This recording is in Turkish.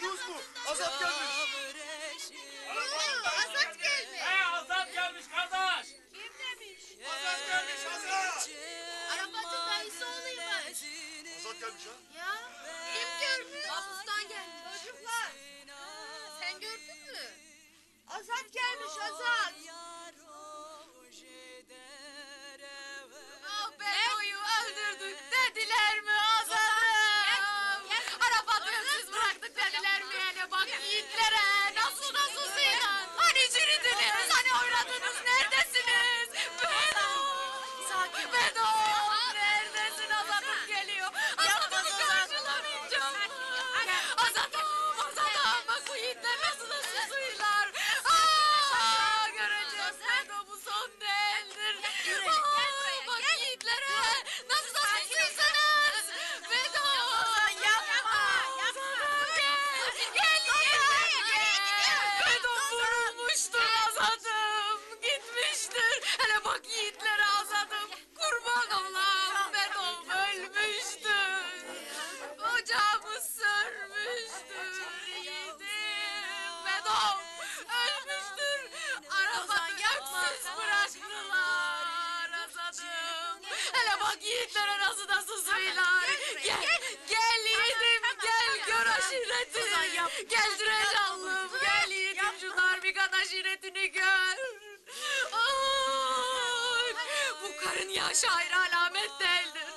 Duydunuz mu? Azap gelmiş. Azat gelmiş. Azat gelmiş kardeş. Kim demiş? Azap gelmiş Azap. Arafat'ın dayısı olaymış. Azap gelmiş ha? Ya kim görmüş? Mahpustan gelmiş. Çocuklar. Sen gördün mü? Azat gelmiş Azat. Bedo'yu öldürdük dediler mi Azat'ım? Arafat'ı öksüz bıraktık dediler mi? Hele bak yiğitlere nasıl sıyran. Hani çürüdünüz, hani oynadınız, neredesiniz? Bedo! Sakin. Bedo! Neredesin Azat'ım geliyor. Azat'ımı karşılamayacağım. Azat'ım bak bu yiğitler nasıl susuylar. Göreceğiz Bedo bu son değildir. Bak yiğitlere nasıl susuysanız. Bedo! Yapma! Gel! Bedo vurulmuştur Azat'ım. Gitmiştir. Hele bak yiğitlere Azat'ım. Kurban olam Bedo ölmüştür. Ocağımı sörmüştür yiğidim. Bedo ölmüştür. Arabayı öksüz bıraktılar Azat'ım. Hele bak yiğitlere nasıl suylar. Gel yiğidim gel gör aşireti. Gel Dürecanlım gel yiğidim şu darbikan aşiretini gör. Ay, bu karın yaşı ayrı alamet değildir.